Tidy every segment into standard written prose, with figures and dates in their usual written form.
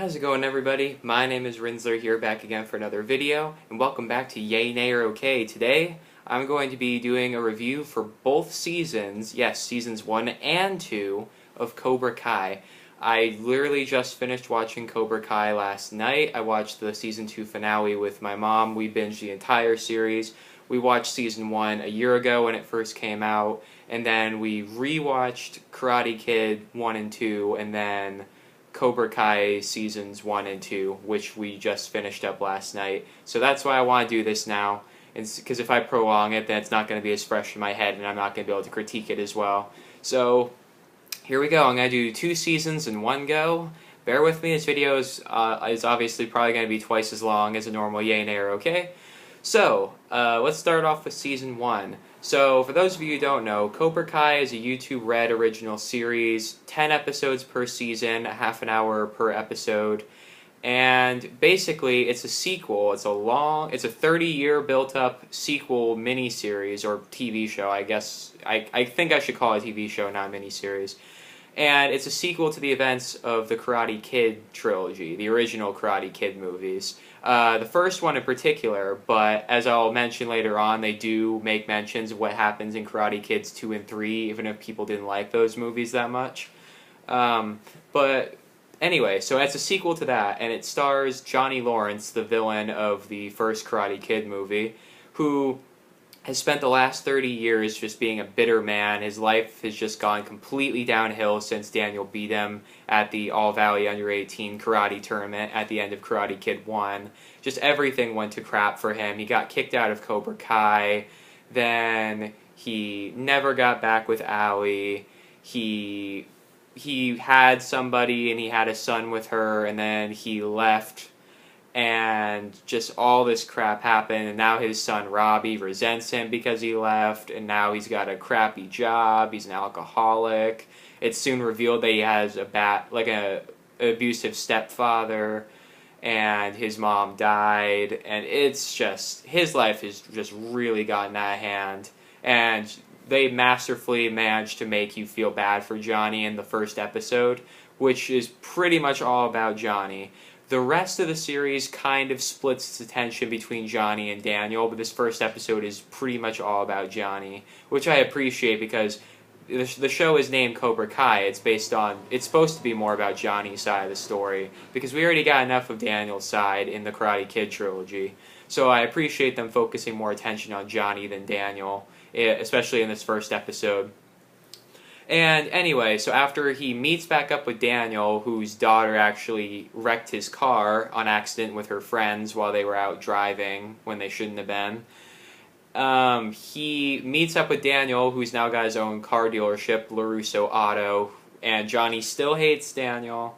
How's it going, everybody? My name is Rinzler here, back again for another video, and welcome back to Yay, Nay, or Okay. Today, I'm going to be doing a review for both seasons, yes, seasons 1 and 2 of Cobra Kai. I literally just finished watching Cobra Kai last night. I watched the season 2 finale with my mom. We binged the entire series. We watched season 1 a year ago when it first came out, and then we rewatched Karate Kid 1 and 2, and then Cobra Kai seasons 1 and 2, which we just finished up last night. So that's why I want to do this now, because if I prolong it, then it's not going to be as fresh in my head, and I'm not going to be able to critique it as well. So here we go. I'm going to do 2 seasons in one go. Bear with me. This video is obviously probably going to be twice as long as a normal Yay, Nay, or Okay. So, let's start off with Season 1. So, for those of you who don't know, Cobra Kai is a YouTube Red original series, 10 episodes per season, a half an hour per episode, and basically it's a sequel. It's a 30-year built-up sequel miniseries, or TV show, I guess. I think I should call it a TV show, not a miniseries. And it's a sequel to the events of the Karate Kid trilogy, the original Karate Kid movies. The first one in particular, but as I'll mention later on, they do make mentions of what happens in Karate Kids 2 and 3, even if people didn't like those movies that much. But anyway, so it's a sequel to that, and it stars Johnny Lawrence, the villain of the first Karate Kid movie, who has spent the last 30 years just being a bitter man. His life has just gone completely downhill since Daniel beat him at the All-Valley Under-18 karate tournament at the end of Karate Kid 1. Just everything went to crap for him. He got kicked out of Cobra Kai. Then he never got back with Ali. He had somebody and he had a son with her, and then he left. And just all this crap happened, and now his son Robbie resents him because he left, and now he's got a crappy job, he's an alcoholic. It's soon revealed that he has an abusive stepfather, and his mom died, and it's just, his life has just really gotten out of hand, and they masterfully managed to make you feel bad for Johnny in the first episode, which is pretty much all about Johnny. The rest of the series kind of splits its attention between Johnny and Daniel, but this first episode is pretty much all about Johnny, which I appreciate because the show is named Cobra Kai. It's supposed to be more about Johnny's side of the story, because we already got enough of Daniel's side in the Karate Kid trilogy. So I appreciate them focusing more attention on Johnny than Daniel, especially in this first episode. And anyway, so after he meets back up with Daniel, whose daughter actually wrecked his car on accident with her friends while they were out driving when they shouldn't have been, he meets up with Daniel, who's now got his own car dealership, LaRusso Auto, and Johnny still hates Daniel,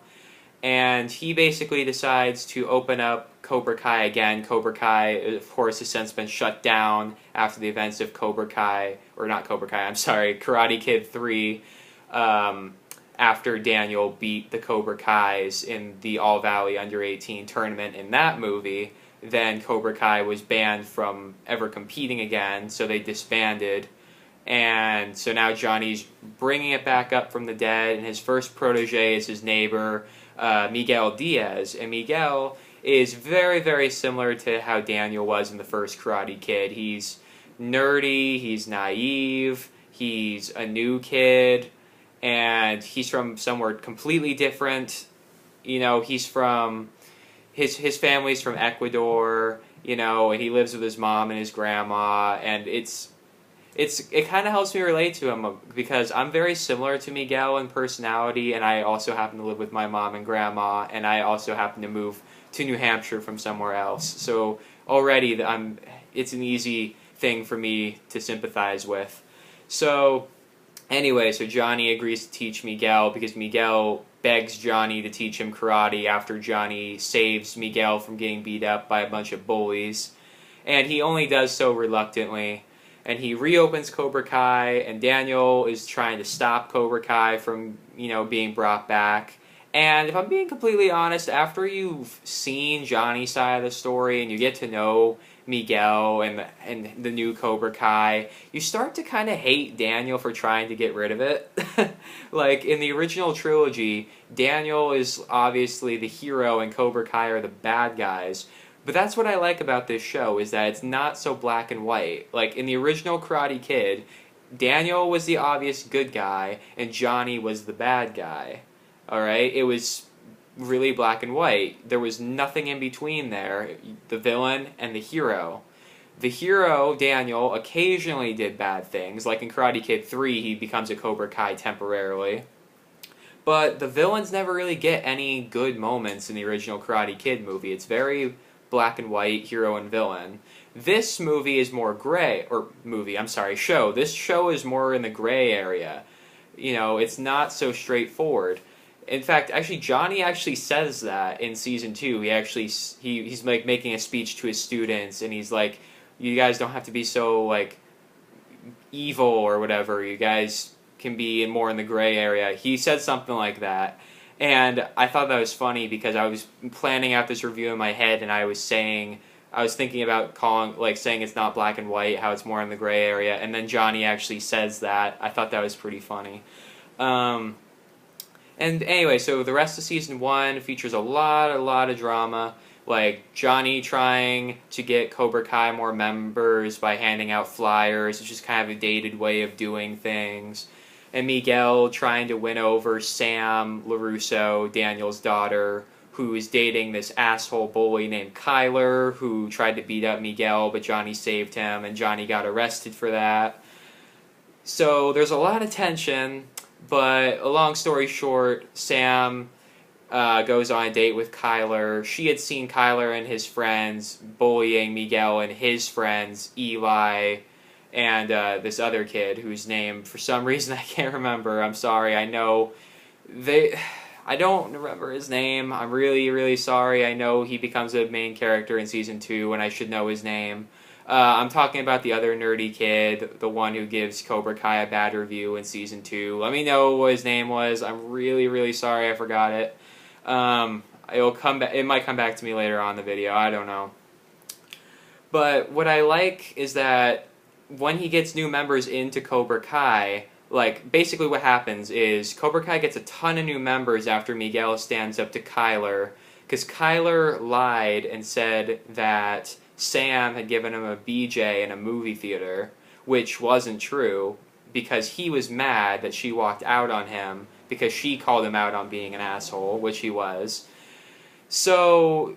and he basically decides to open up Cobra Kai again. Cobra Kai, of course, has since been shut down after the events of Karate Kid 3, after Daniel beat the Cobra Kais in the All-Valley Under-18 tournament in that movie. Then Cobra Kai was banned from ever competing again, so they disbanded. And so now Johnny's bringing it back up from the dead, and his first protege is his neighbor, Miguel Diaz. And Miguel is very, very similar to how Daniel was in the first Karate Kid. He's nerdy, he's naive, he's a new kid, and he's from somewhere completely different. You know, he's from, his family's from Ecuador, you know, and he lives with his mom and his grandma, and it kind of helps me relate to him because I'm very similar to Miguel in personality, and I also happen to live with my mom and grandma, and I also happen to move to New Hampshire from somewhere else. So already it's an easy thing for me to sympathize with. So anyway, so Johnny agrees to teach Miguel because Miguel begs Johnny to teach him karate after Johnny saves Miguel from getting beat up by a bunch of bullies. And he only does so reluctantly. And he reopens Cobra Kai, and Daniel is trying to stop Cobra Kai from, being brought back. And if I'm being completely honest, after you've seen Johnny's side of the story and you get to know Miguel and the new Cobra Kai, you start to kind of hate Daniel for trying to get rid of it. Like, in the original trilogy, Daniel is obviously the hero and Cobra Kai are the bad guys. But that's what I like about this show, is that it's not so black and white. Like, in the original Karate Kid, Daniel was the obvious good guy, and Johnny was the bad guy. Alright? It was really black and white. There was nothing in between there, the villain and the hero. The hero, Daniel, occasionally did bad things, like in Karate Kid 3, he becomes a Cobra Kai temporarily. But the villains never really get any good moments in the original Karate Kid movie. It's very black and white, hero and villain. This movie is more gray, show. This show is more in the gray area. You know, it's not so straightforward. In fact, actually, Johnny actually says that in season 2. He's like making a speech to his students, and he's like, "You guys don't have to be so like evil or whatever. You guys can be more in the gray area." He said something like that, and I thought that was funny because I was planning out this review in my head, and I was thinking about saying it's not black and white, how it's more in the gray area, and then Johnny actually says that. I thought that was pretty funny. And anyway, so the rest of season 1 features a lot of drama, like Johnny trying to get Cobra Kai more members by handing out flyers, which is kind of a dated way of doing things, and Miguel trying to win over Sam LaRusso, Daniel's daughter, who is dating this asshole bully named Kyler, who tried to beat up Miguel, but Johnny saved him, and Johnny got arrested for that. So there's a lot of tension. But a long story short, Sam goes on a date with Kyler. She had seen Kyler and his friends bullying Miguel and his friends, Eli, and this other kid whose name, for some reason, I can't remember. I'm sorry. I don't remember his name. I'm really, really sorry. I know he becomes a main character in season 2, and I should know his name. I'm talking about the other nerdy kid, the one who gives Cobra Kai a bad review in season 2. Let me know what his name was. I'm really, really sorry I forgot it. It might come back to me later on in the video. I don't know. But what I like is that when he gets new members into Cobra Kai, like, basically what happens is Cobra Kai gets a ton of new members after Miguel stands up to Kyler, because Kyler lied and said that Sam had given him a BJ in a movie theater, which wasn't true, because he was mad that she walked out on him because she called him out on being an asshole, which he was. So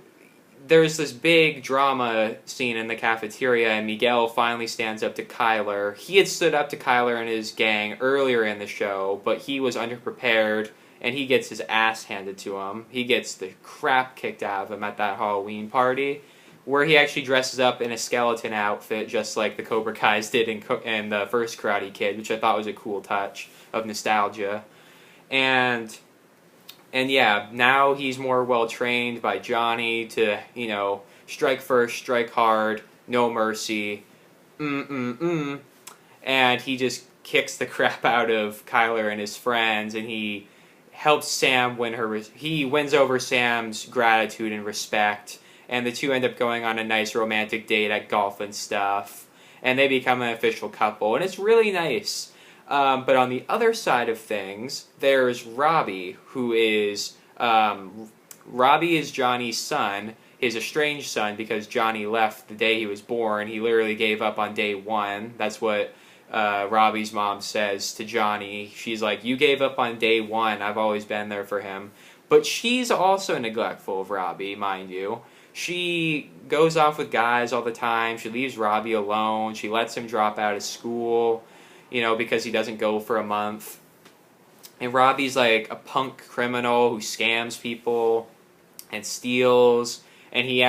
there's this big drama scene in the cafeteria, and Miguel finally stands up to Kyler. He had stood up to Kyler and his gang earlier in the show, but he was underprepared, and he gets his ass handed to him. He gets the crap kicked out of him at that Halloween party, where he actually dresses up in a skeleton outfit, just like the Cobra Kais did in the first Karate Kid, which I thought was a cool touch of nostalgia. And yeah, now he's more well-trained by Johnny to, you know, strike first, strike hard, no mercy, and he just kicks the crap out of Kyler and his friends, and he helps Sam he wins over Sam's gratitude and respect, and the two end up going on a nice romantic date at golf and stuff, and they become an official couple, and it's really nice. But on the other side of things, there's Robbie, who is, Robbie is Johnny's son, his estranged son, because Johnny left the day he was born. He literally gave up on day one. That's what Robbie's mom says to Johnny. She's like, "You gave up on day one. I've always been there for him." But she's also neglectful of Robbie, mind you. She goes off with guys all the time. She leaves Robbie alone. She lets him drop out of school, you know, because he doesn't go for a month. And Robbie's like a punk criminal who scams people and steals. And he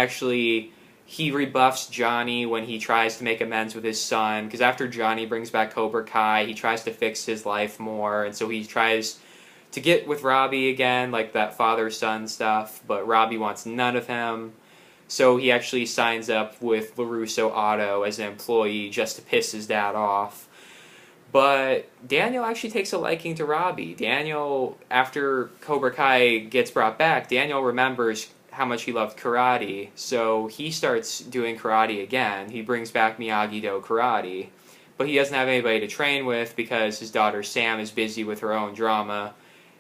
rebuffs Johnny when he tries to make amends with his son. Because after Johnny brings back Cobra Kai, he tries to fix his life more. And so he tries to get with Robbie again, like that father-son stuff. But Robbie wants none of him. So he actually signs up with LaRusso Auto as an employee just to piss his dad off. But Daniel actually takes a liking to Robbie. Daniel, after Cobra Kai gets brought back, Daniel remembers how much he loved karate, so he starts doing karate again. He brings back Miyagi-Do karate, but he doesn't have anybody to train with because his daughter Sam is busy with her own drama.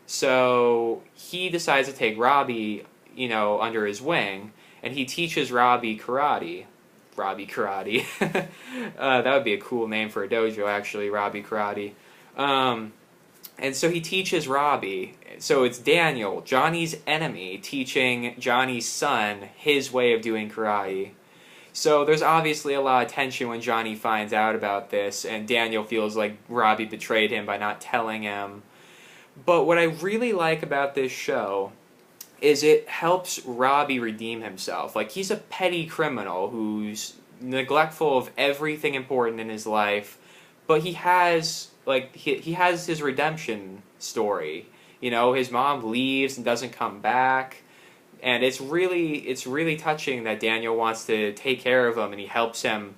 So he decides to take Robbie, under his wing, and he teaches Robbie karate. Robbie Karate. That would be a cool name for a dojo, actually, Robbie Karate. And so he teaches Robbie. So it's Daniel, Johnny's enemy, teaching Johnny's son his way of doing karate. So there's obviously a lot of tension when Johnny finds out about this, and Daniel feels like Robbie betrayed him by not telling him. But what I really like about this show is it helps Robbie redeem himself. Like, he's a petty criminal who's neglectful of everything important in his life, but he has he has his redemption story. His mom leaves and doesn't come back, and it's really touching that Daniel wants to take care of him, and he helps him,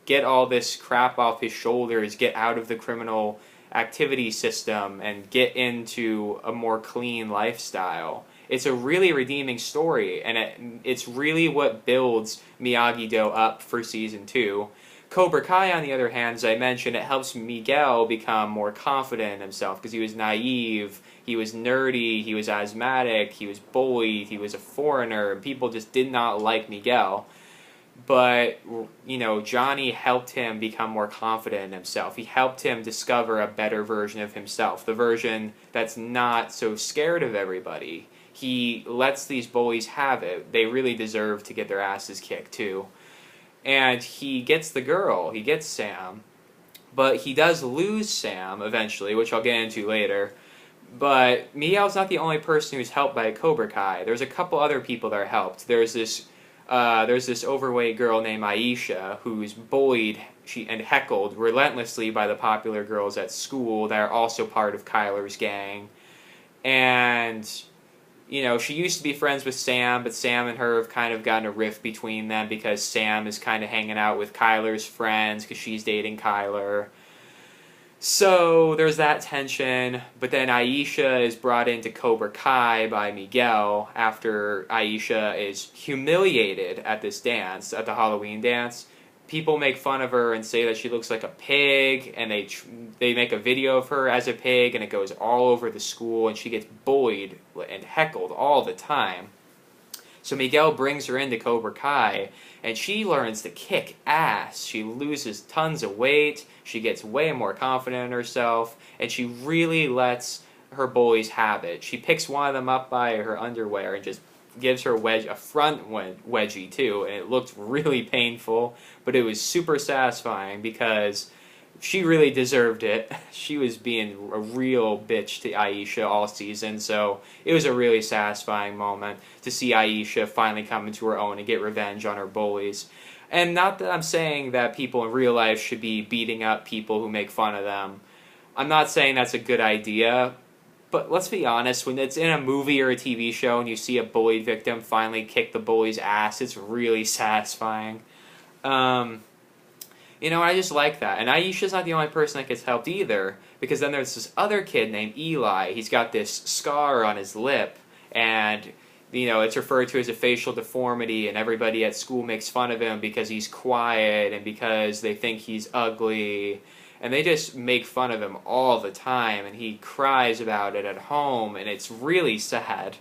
get all this crap off his shoulders, get out of the criminal activity system, and get into a more clean lifestyle. It's a really redeeming story, and it's really what builds Miyagi-Do up for Season 2. Cobra Kai, on the other hand, as I mentioned, it helps Miguel become more confident in himself, because he was naive, he was nerdy, he was asthmatic, he was bullied, he was a foreigner, and people just did not like Miguel. But, Johnny helped him become more confident in himself. He helped him discover a better version of himself, the version that's not so scared of everybody. He lets these bullies have it. They really deserve to get their asses kicked, too. And he gets the girl. He gets Sam. But he does lose Sam, eventually, which I'll get into later. But Miguel's not the only person who's helped by Cobra Kai. There's a couple other people that are helped. There's this overweight girl named Aisha who's bullied and heckled relentlessly by the popular girls at school that are also part of Kyler's gang. And, she used to be friends with Sam, but Sam and her have kind of gotten a rift between them because Sam is kind of hanging out with Kyler's friends because she's dating Kyler. So there's that tension, but then Aisha is brought into Cobra Kai by Miguel after Aisha is humiliated at this dance, at the Halloween dance. People make fun of her and say that she looks like a pig, and they make a video of her as a pig, and it goes all over the school, and she gets bullied and heckled all the time. So Miguel brings her into Cobra Kai, and she learns to kick ass. She loses tons of weight, she gets way more confident in herself, and she really lets her bullies have it. She picks one of them up by her underwear and just gives her a front wedgie too, and it looked really painful, but it was super satisfying because she really deserved it. She was being a real bitch to Aisha all season, so it was a really satisfying moment to see Aisha finally come into her own and get revenge on her bullies. And not that I'm saying that people in real life should be beating up people who make fun of them. I'm not saying that's a good idea, but let's be honest, when it's in a movie or a TV show and you see a bullied victim finally kick the bully's ass, it's really satisfying. I just like that. And Aisha's not the only person that gets helped either, because then there's this other kid named Eli. He's got this scar on his lip, and it's referred to as a facial deformity, and everybody at school makes fun of him because he's quiet and because they think he's ugly. And they just make fun of him all the time, and he cries about it at home, and it's really sad.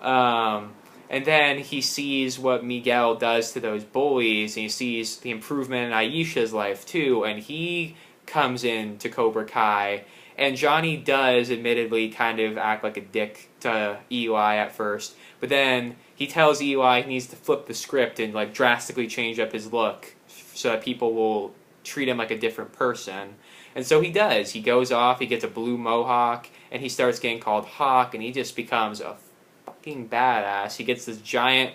And then he sees what Miguel does to those bullies, and he sees the improvement in Aisha's life too, and he comes into Cobra Kai, and Johnny does admittedly kind of act like a dick to Eli at first, but then he tells Eli he needs to flip the script and drastically change up his look so that people will treat him like a different person. And so he does. He goes off, he gets a blue mohawk, and he starts getting called Hawk, and he just becomes a fucking badass. He gets this giant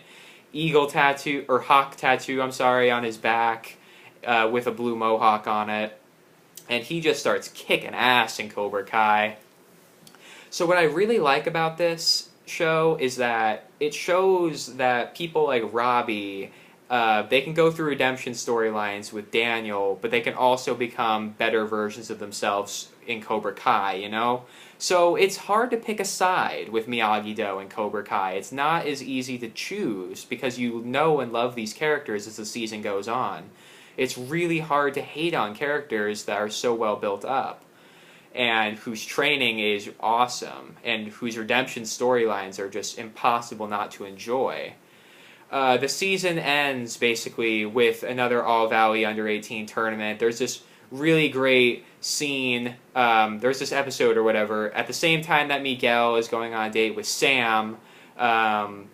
eagle tattoo, or hawk tattoo, on his back with a blue mohawk on it. And he just starts kicking ass in Cobra Kai. So what I really like about this show is that it shows that people like Robbie, they can go through redemption storylines with Daniel, but they can also become better versions of themselves in Cobra Kai, So it's hard to pick a side with Miyagi-Do and Cobra Kai. It's not as easy to choose because you know and love these characters as the season goes on. It's really hard to hate on characters that are so well built up and whose training is awesome and whose redemption storylines are just impossible not to enjoy. The season ends basically with another All Valley Under-18 tournament. There's this really great scene, there's this episode or whatever, at the same time that Miguel is going on a date with Sam,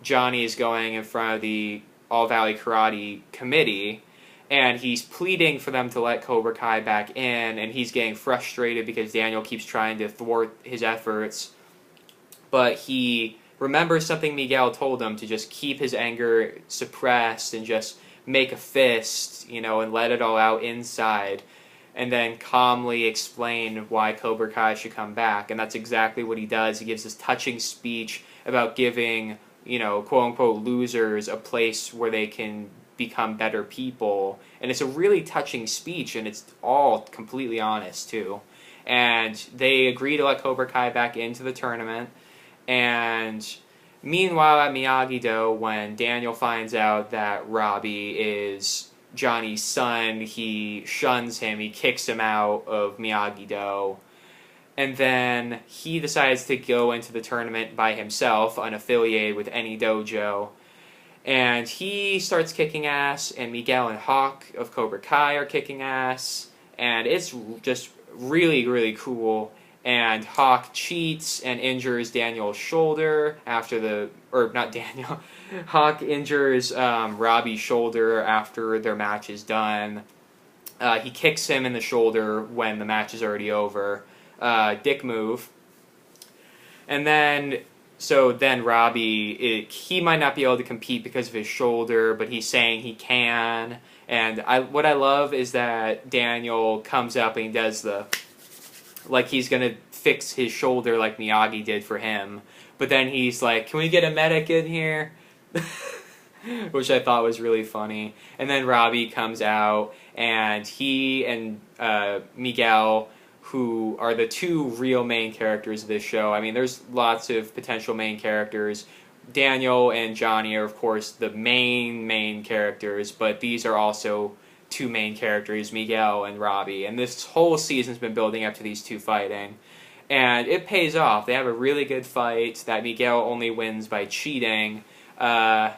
Johnny is going in front of the All Valley Karate Committee, and he's pleading for them to let Cobra Kai back in, and he's getting frustrated because Daniel keeps trying to thwart his efforts, but he remembers something Miguel told him to just keep his anger suppressed and just make a fist, and let it all out inside, and then calmly explain why Cobra Kai should come back. And that's exactly what he does. He gives this touching speech about giving, quote-unquote losers a place where they can become better people. And it's a really touching speech, and it's all completely honest, too. And they agree to let Cobra Kai back into the tournament. And meanwhile at Miyagi-Do, when Daniel finds out that Robbie is Johnny's son, he shuns him, he kicks him out of Miyagi-Do, and then he decides to go into the tournament by himself, unaffiliated with any dojo, and he starts kicking ass, and Miguel and Hawk of Cobra Kai are kicking ass, and it's just really, really cool. And Hawk cheats and injures Daniel's shoulder Hawk injures Robbie's shoulder after their match is done. He kicks him in the shoulder when the match is already over. Dick move. And then Robbie, he might not be able to compete because of his shoulder, but he's saying he can. And what I love is that Daniel comes up and he does like he's gonna fix his shoulder like Miyagi did for him. But then he's like, can we get a medic in here? Which I thought was really funny. And then Robbie comes out, and he and Miguel, who are the two real main characters of this show. I mean, there's lots of potential main characters. Daniel and Johnny are, of course, the main characters, but these are also two main characters, Miguel and Robbie, and this whole season's been building up to these two fighting, and it pays off. They have a really good fight that Miguel only wins by cheating. I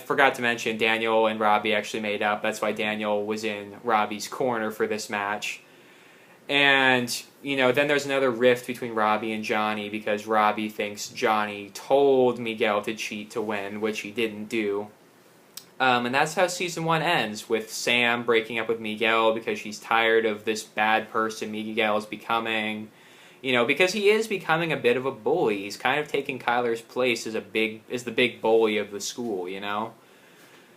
forgot to mention Daniel and Robbie actually made up. That's why Daniel was in Robbie's corner for this match. And, then there's another rift between Robbie and Johnny because Robbie thinks Johnny told Miguel to cheat to win, which he didn't do. And that's how Season 1 ends, with Sam breaking up with Miguel because she's tired of this bad person Miguel is becoming. Because he is becoming a bit of a bully. He's kind of taking Kyler's place as the big bully of the school,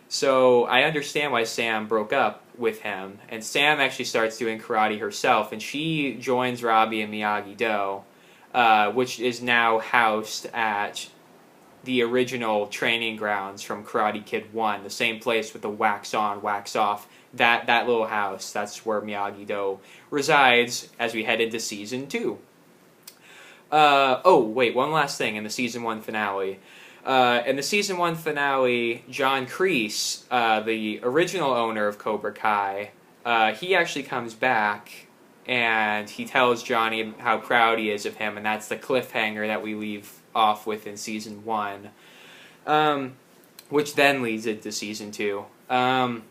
So I understand why Sam broke up with him. And Sam actually starts doing karate herself, and she joins Robbie and Miyagi-Do, which is now housed at the original training grounds from Karate Kid 1, the same place with the wax on, wax off, that little house. That's where Miyagi-Do resides as we head into Season 2. One last thing in the Season 1 finale. In the Season 1 finale, John Kreese, the original owner of Cobra Kai, he actually comes back, and he tells Johnny how proud he is of him, and that's the cliffhanger that we leave off with in Season 1, which then leads into Season 2. So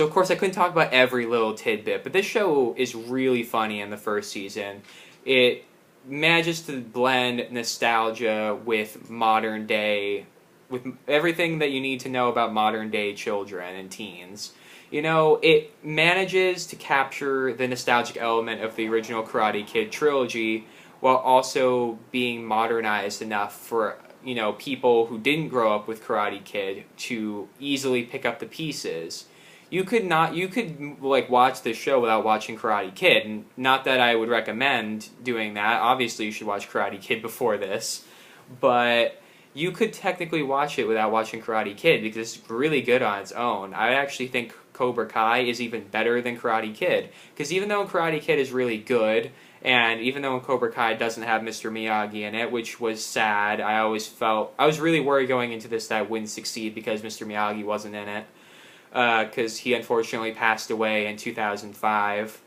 of course I couldn't talk about every little tidbit, but this show is really funny in the first season. It manages to blend nostalgia with modern day, with everything that you need to know about modern day children and teens. It manages to capture the nostalgic element of the original Karate Kid trilogy while also being modernized enough for, people who didn't grow up with Karate Kid to easily pick up the pieces. You could watch this show without watching Karate Kid, and not that I would recommend doing that. Obviously, you should watch Karate Kid before this, but you could technically watch it without watching Karate Kid because it's really good on its own. I actually think Cobra Kai is even better than Karate Kid, because even though Karate Kid is really good And even though Cobra Kai doesn't have Mr. Miyagi in it, which was sad, I was really worried going into this that it wouldn't succeed because Mr. Miyagi wasn't in it, because he unfortunately passed away in 2005.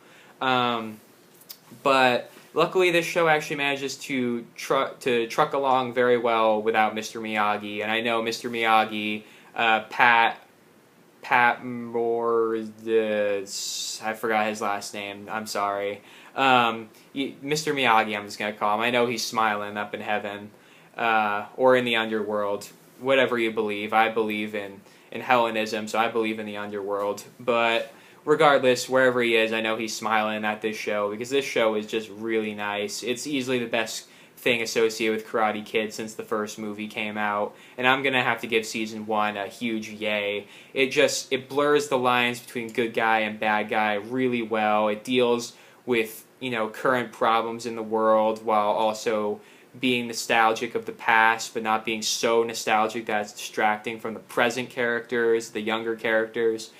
But luckily, this show actually manages to truck along very well without Mr. Miyagi. And I know Mr. Miyagi, Pat Moore, I forgot his last name. I'm sorry. Mr. Miyagi, I'm just gonna call him. I know he's smiling up in heaven, or in the underworld, whatever you believe. I believe in Hellenism, so I believe in the underworld. But regardless, wherever he is, I know he's smiling at this show because this show is just really nice. It's easily the best thing associated with Karate Kid since the first movie came out, and I'm gonna have to give season 1 a huge yay. It blurs the lines between good guy and bad guy really well. It deals with, you know, current problems in the world while also being nostalgic of the past, but not being so nostalgic that it's distracting from the present characters, the younger characters.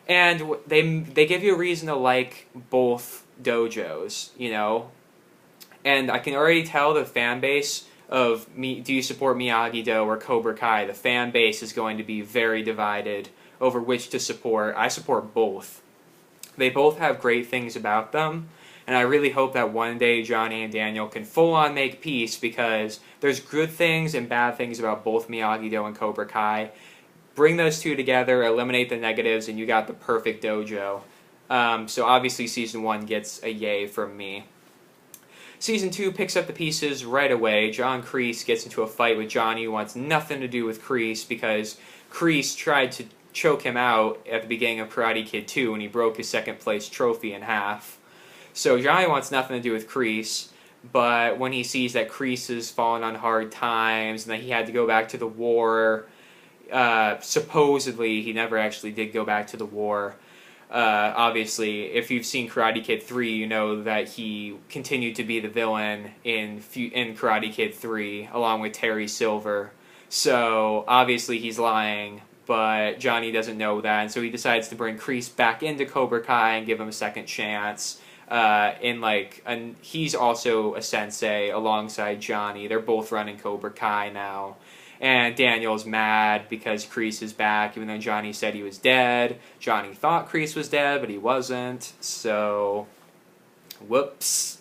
And they give you a reason to like both dojos, you know? And I can already tell the fan base of do you support Miyagi-Do or Cobra Kai? The fan base is going to be very divided over which to support. I support both. They both have great things about them, and I really hope that one day Johnny and Daniel can full-on make peace, because there's good things and bad things about both Miyagi-Do and Cobra Kai. Bring those two together, eliminate the negatives, and you got the perfect dojo. So obviously Season 1 gets a yay from me. Season 2 picks up the pieces right away. John Kreese gets into a fight with Johnny, who wants nothing to do with Kreese because Kreese tried to choke him out at the beginning of Karate Kid 2 when he broke his second place trophy in half. So Johnny wants nothing to do with Kreese, but when he sees that Kreese has fallen on hard times and that he had to go back to the war, supposedly he never actually did go back to the war. Obviously, if you've seen Karate Kid 3, you know that he continued to be the villain in Karate Kid 3, along with Terry Silver. So, obviously he's lying, but Johnny doesn't know that, and so he decides to bring Kreese back into Cobra Kai and give him a second chance. He's also a sensei alongside Johnny. They're both running Cobra Kai now. And Daniel's mad because Kreese is back, even though Johnny said he was dead. Johnny thought Kreese was dead, but he wasn't. So, whoops.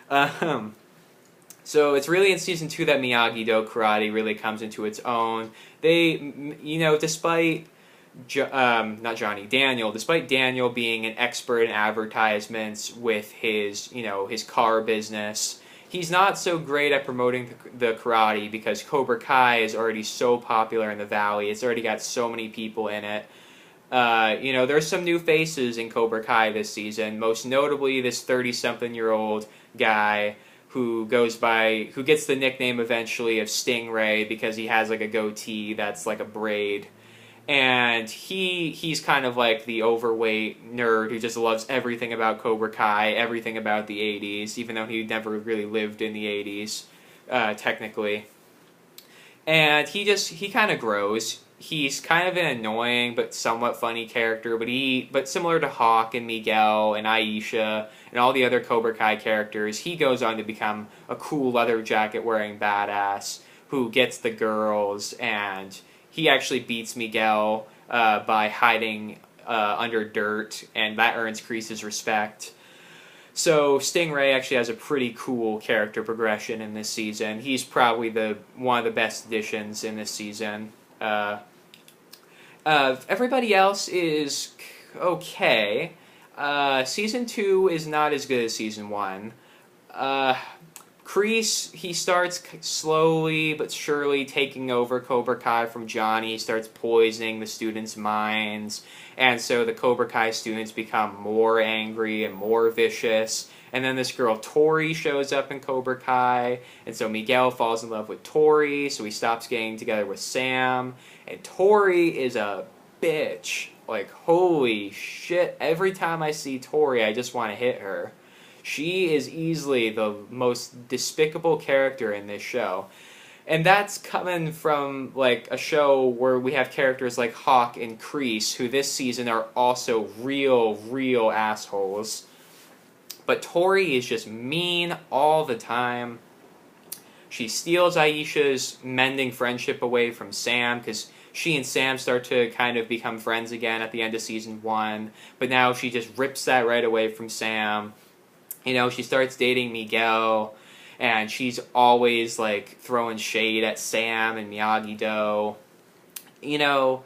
So it's really in Season 2 that Miyagi-Do karate really comes into its own. Despite Daniel being an expert in advertisements with his car business, he's not so great at promoting the karate because Cobra Kai is already so popular in the Valley. It's already got so many people in it. There's some new faces in Cobra Kai this season, most notably this 30-something-year-old guy who gets the nickname eventually of Stingray because he has like a goatee that's like a braid. And he's kind of like the overweight nerd who just loves everything about Cobra Kai, everything about the 80s, even though he never really lived in the 80s, technically. And he kind of grows. He's kind of an annoying but somewhat funny character, but similar to Hawk and Miguel and Aisha and all the other Cobra Kai characters, he goes on to become a cool leather jacket wearing badass who gets the girls, and he actually beats Miguel by hiding under dirt, and that earns Kreese's respect. So Stingray actually has a pretty cool character progression in this season. He's probably one of the best additions in this season. Everybody else is okay. Season 2 is not as good as Season 1. Kreese, he starts slowly but surely taking over Cobra Kai from Johnny. He starts poisoning the students' minds, and so the Cobra Kai students become more angry and more vicious. And then this girl Tori shows up in Cobra Kai, and so Miguel falls in love with Tori, so he stops getting together with Sam. And Tori is a bitch. Like, holy shit, every time I see Tori, I just want to hit her. She is easily the most despicable character in this show. And that's coming from, like, a show where we have characters like Hawk and Kreese, who this season are also real assholes. But Tori is just mean all the time. She steals Aisha's mending friendship away from Sam because she and Sam start to kind of become friends again at the end of season 1. But now she just rips that right away from Sam. You know, she starts dating Miguel, and she's always like throwing shade at Sam and Miyagi-Do. You know,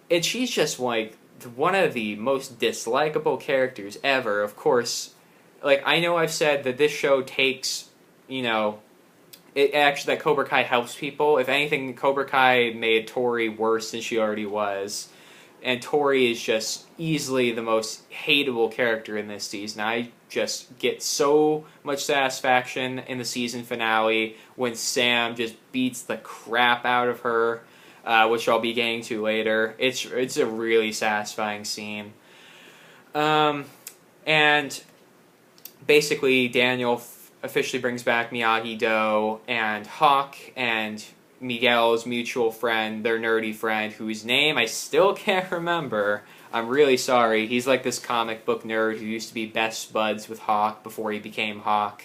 and she's just like one of the most dislikable characters ever. Of course, like, I know I've said that this show takes, you know, it actually, that Cobra Kai helps people. If anything, Cobra Kai made Tori worse than she already was. And Tori is just easily the most hateable character in this season. I just get so much satisfaction in the season finale when Sam just beats the crap out of her, which I'll be getting to later. It's a really satisfying scene. And basically, Daniel officially brings back Miyagi-Do, and Hawk and Miguel's mutual friend, their nerdy friend, whose name I still can't remember. I'm really sorry. He's like this comic book nerd who used to be best buds with Hawk before he became Hawk.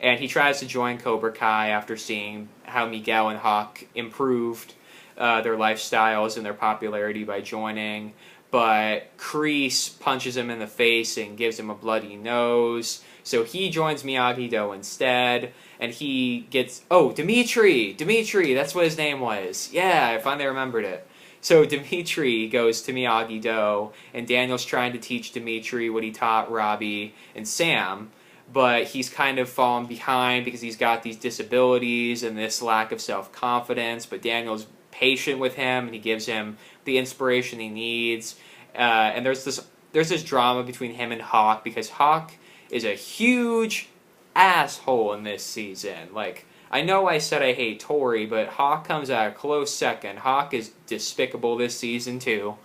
And he tries to join Cobra Kai after seeing how Miguel and Hawk improved their lifestyles and their popularity by joining. But Kreese punches him in the face and gives him a bloody nose. So he joins Miyagi-Do instead, and he gets... Oh, Dimitri! Dimitri, that's what his name was. Yeah, I finally remembered it. So Dimitri goes to Miyagi-Do, and Daniel's trying to teach Dimitri what he taught Robbie and Sam, but he's kind of fallen behind because he's got these disabilities and this lack of self-confidence, but Daniel's patient with him, and he gives him the inspiration he needs. And there's this drama between him and Hawk, because Hawk is a huge asshole in this season. Like, I know I said I hate Tori, but Hawk comes out a close second. Hawk is despicable this season too.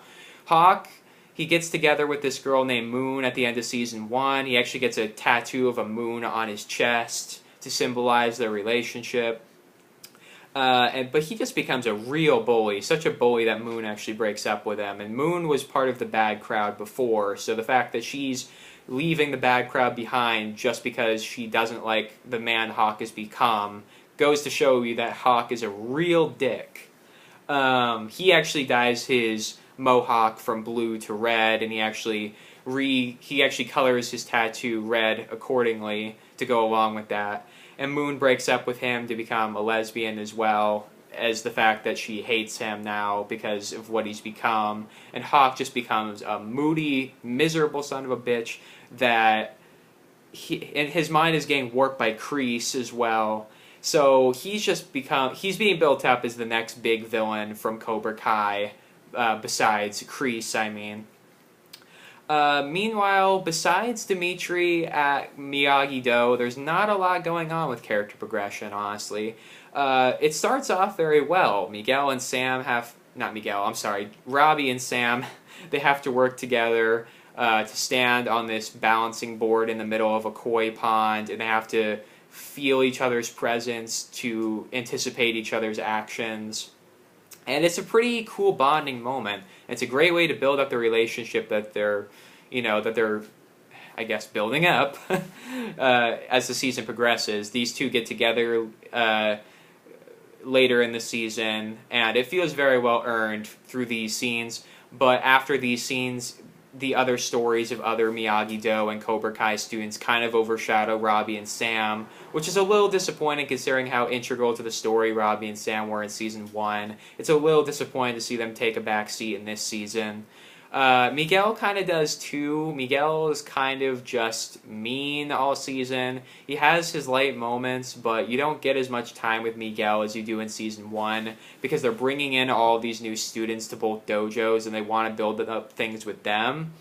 Hawk, he gets together with this girl named Moon at the end of season 1. He actually gets a tattoo of a moon on his chest to symbolize their relationship. But he just becomes a real bully, such a bully that Moon actually breaks up with him. And Moon was part of the bad crowd before, so the fact that she's leaving the bad crowd behind just because she doesn't like the man Hawk has become goes to show you that Hawk is a real dick. He actually dyes his mohawk from blue to red, and he actually colors his tattoo red accordingly to go along with that. And Moon breaks up with him to become a lesbian as well, as the fact that she hates him now because of what he's become. And Hawk just becomes a moody, miserable son of a bitch that and his mind is getting warped by Kreese as well. So he's being built up as the next big villain from Cobra Kai, besides Kreese, I mean. Meanwhile, besides Dimitri at Miyagi-Do, there's not a lot going on with character progression, honestly. It starts off very well. Robbie and Sam, they have to work together to stand on this balancing board in the middle of a koi pond, and they have to feel each other's presence to anticipate each other's actions. And it's a pretty cool bonding moment. It's a great way to build up the relationship that they're, I guess, building up as the season progresses. These two get together later in the season, and it feels very well earned through these scenes. But after these scenes, the other stories of other Miyagi-Do and Cobra Kai students kind of overshadow Robbie and Sam, which is a little disappointing considering how integral to the story Robbie and Sam were in season 1. It's a little disappointing to see them take a back seat in this season. Miguel kind of does too. Miguel is kind of just mean all season. He has his light moments, but you don't get as much time with Miguel as you do in season 1 because they're bringing in all of these new students to both dojos and they want to build up things with them.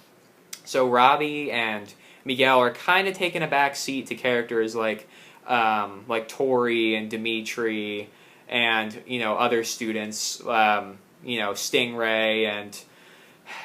So Robbie and Miguel are kind of taking a back seat to characters like Tori and Dimitri and, other students, Stingray and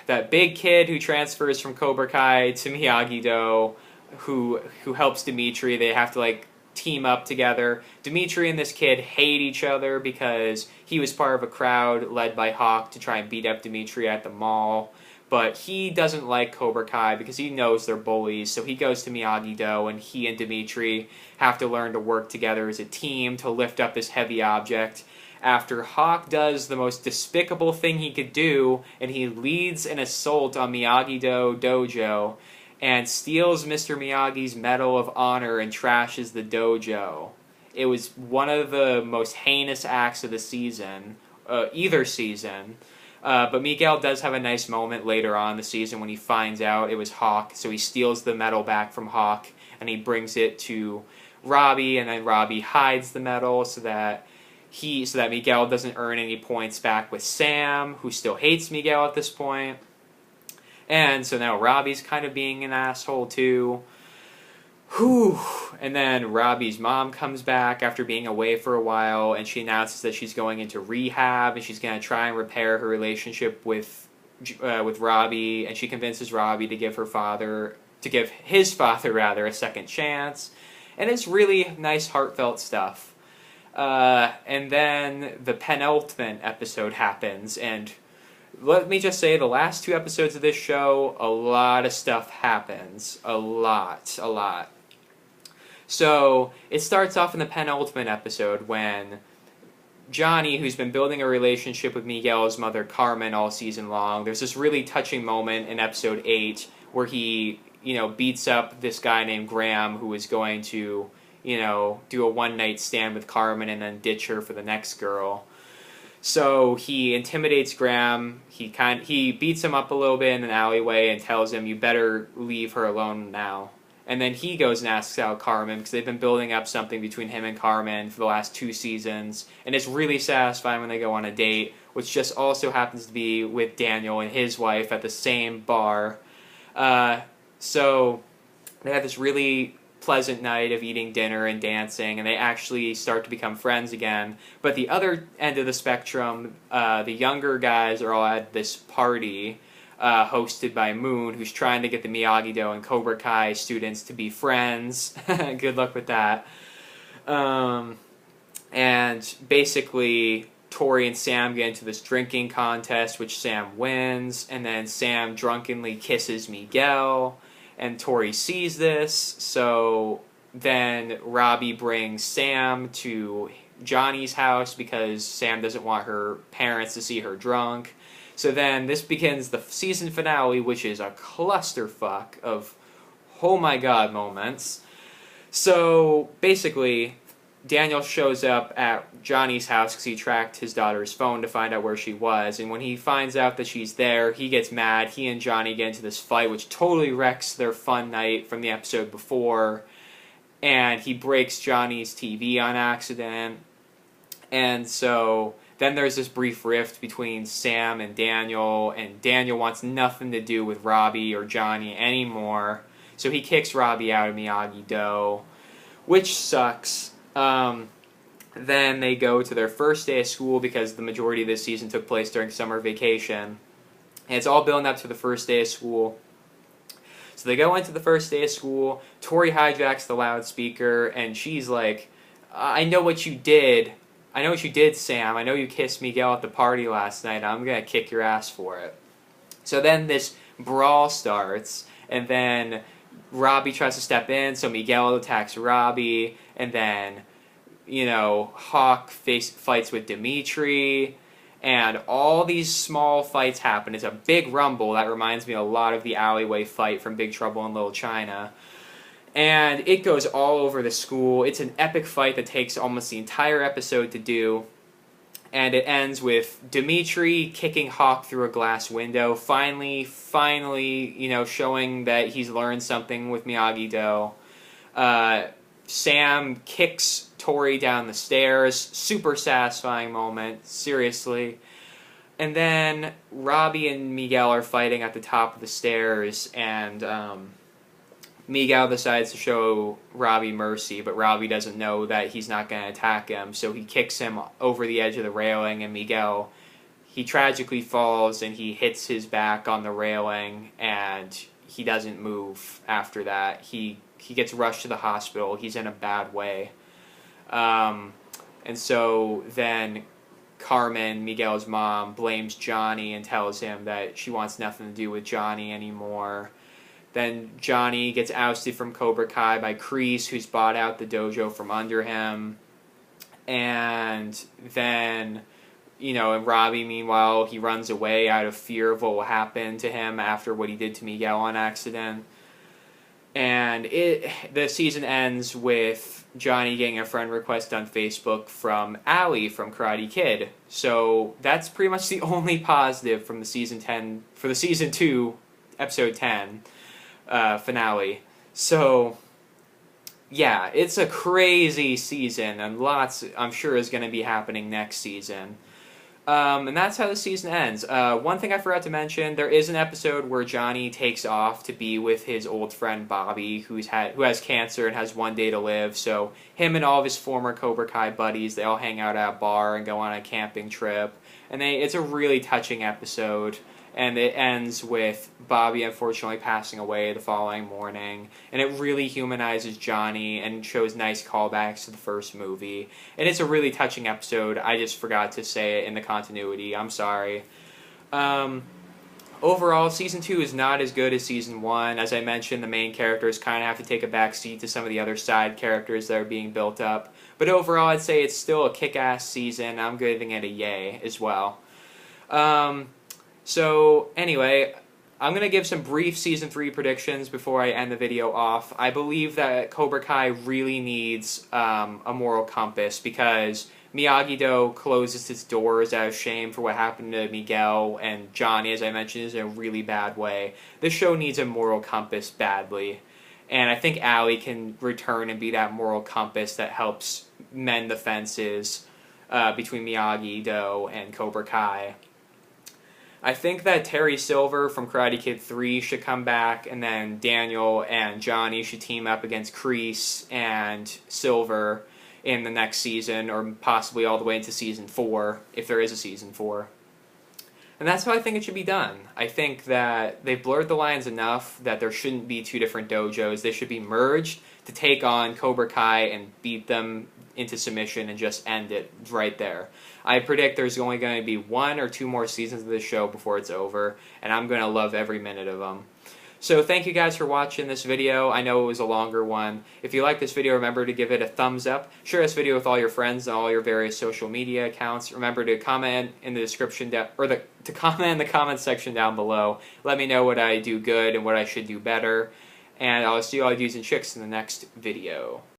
that big kid who transfers from Cobra Kai to Miyagi-Do, who helps Dimitri. They have to team up together. Dimitri and this kid hate each other because he was part of a crowd led by Hawk to try and beat up Dimitri at the mall. but he doesn't like Cobra Kai because he knows they're bullies, so he goes to Miyagi-Do, and he and Dimitri have to learn to work together as a team to lift up this heavy object. After Hawk does the most despicable thing he could do, and he leads an assault on Miyagi-Do dojo, and steals Mr. Miyagi's Medal of Honor and trashes the dojo. It was one of the most heinous acts of the season, either season. But Miguel does have a nice moment later on in the season when he finds out it was Hawk, so he steals the medal back from Hawk, and he brings it to Robbie, and then Robbie hides the medal so that Miguel doesn't earn any points back with Sam, who still hates Miguel at this point. And so now Robbie's kind of being an asshole too. Whew. And then Robbie's mom comes back after being away for a while, and she announces that she's going into rehab, and she's going to try and repair her relationship with Robbie, and she convinces Robbie to give his father a second chance. And it's really nice, heartfelt stuff. And then the penultimate episode happens, and let me just say, the last 2 episodes of this show, a lot of stuff happens. A lot. So, it starts off in the penultimate episode when Johnny, who's been building a relationship with Miguel's mother Carmen all season long, there's this really touching moment in episode 8 where he, beats up this guy named Graham who is going to, do a one-night stand with Carmen and then ditch her for the next girl. So he intimidates Graham, he beats him up a little bit in an alleyway and tells him, you better leave her alone now. And then he goes and asks out Carmen because they've been building up something between him and Carmen for the last 2 seasons. And it's really satisfying when they go on a date, which just also happens to be with Daniel and his wife at the same bar. So they have this really pleasant night of eating dinner and dancing, and they actually start to become friends again. But the other end of the spectrum, the younger guys are all at this party hosted by Moon, who's trying to get the Miyagi-Do and Cobra Kai students to be friends. Good luck with that. And basically, Tori and Sam get into this drinking contest, which Sam wins, and then Sam drunkenly kisses Miguel. And Tori sees this, so then Robbie brings Sam to Johnny's house because Sam doesn't want her parents to see her drunk. So then this begins the season finale, which is a clusterfuck of oh my god moments. So basically, Daniel shows up at Johnny's house because he tracked his daughter's phone to find out where she was, and when he finds out that she's there, he gets mad. He and Johnny get into this fight, which totally wrecks their fun night from the episode before, and he breaks Johnny's TV on accident. And so then there's this brief rift between Sam and Daniel wants nothing to do with Robbie or Johnny anymore, so he kicks Robbie out of Miyagi-Do, which sucks. Then they go to their first day of school because the majority of this season took place during summer vacation. And it's all building up to the first day of school. So they go into the first day of school, Tori hijacks the loudspeaker, and she's like, I know what you did. I know what you did, Sam. I know you kissed Miguel at the party last night. I'm gonna kick your ass for it. So then this brawl starts, and then Robbie tries to step in, so Miguel attacks Robbie, and then, Hawk fights with Dimitri, and all these small fights happen. It's a big rumble that reminds me a lot of the alleyway fight from Big Trouble in Little China. And it goes all over the school. It's an epic fight that takes almost the entire episode to do. And it ends with Dimitri kicking Hawk through a glass window, finally, showing that he's learned something with Miyagi-Do. Sam kicks Tori down the stairs, super satisfying moment, seriously. And then Robbie and Miguel are fighting at the top of the stairs, and Miguel decides to show Robbie mercy, but Robbie doesn't know that he's not going to attack him, so he kicks him over the edge of the railing, and Miguel, he tragically falls, and he hits his back on the railing, and he doesn't move after that. He gets rushed to the hospital. He's in a bad way. And so then Carmen, Miguel's mom, blames Johnny and tells him that she wants nothing to do with Johnny anymore. Then Johnny gets ousted from Cobra Kai by Kreese, who's bought out the dojo from under him. And then, and Robbie, meanwhile, he runs away out of fear of what will happen to him after what he did to Miguel on accident. And the season ends with Johnny getting a friend request on Facebook from Allie from Karate Kid. So that's pretty much the only positive from the season 2, episode 10 finale. So yeah, it's a crazy season, and lots, I'm sure, is going to be happening next season. And that's how the season ends. One thing I forgot to mention, there is an episode where Johnny takes off to be with his old friend Bobby, who has cancer and has one day to live. So him and all of his former Cobra Kai buddies, they all hang out at a bar and go on a camping trip. And it's a really touching episode. And it ends with Bobby unfortunately passing away the following morning. And it really humanizes Johnny and shows nice callbacks to the first movie. And it's a really touching episode. I just forgot to say it in the continuity. I'm sorry. Overall, Season 2 is not as good as Season 1. As I mentioned, the main characters kind of have to take a back seat to some of the other side characters that are being built up. But overall, I'd say it's still a kick-ass season. I'm giving it a yay as well. So, anyway, I'm going to give some brief Season 3 predictions before I end the video off. I believe that Cobra Kai really needs a moral compass because Miyagi-Do closes its doors out of shame for what happened to Miguel, and Johnny, as I mentioned, is in a really bad way. This show needs a moral compass badly, and I think Allie can return and be that moral compass that helps mend the fences between Miyagi-Do and Cobra Kai. I think that Terry Silver from Karate Kid 3 should come back, and then Daniel and Johnny should team up against Kreese and Silver in the next season, or possibly all the way into Season 4, if there is a Season 4. And that's how I think it should be done. I think that they've blurred the lines enough that there shouldn't be two different dojos. They should be merged to take on Cobra Kai and beat them into submission and just end it right there. I predict there's only going to be 1 or 2 more seasons of this show before it's over, and I'm going to love every minute of them. So thank you guys for watching this video. I know it was a longer one. If you like this video, remember to give it a thumbs up. Share this video with all your friends and all your various social media accounts. Remember to comment in the description to comment in the comment section down below. Let me know what I do good and what I should do better. And I'll see all you dudes and chicks in the next video.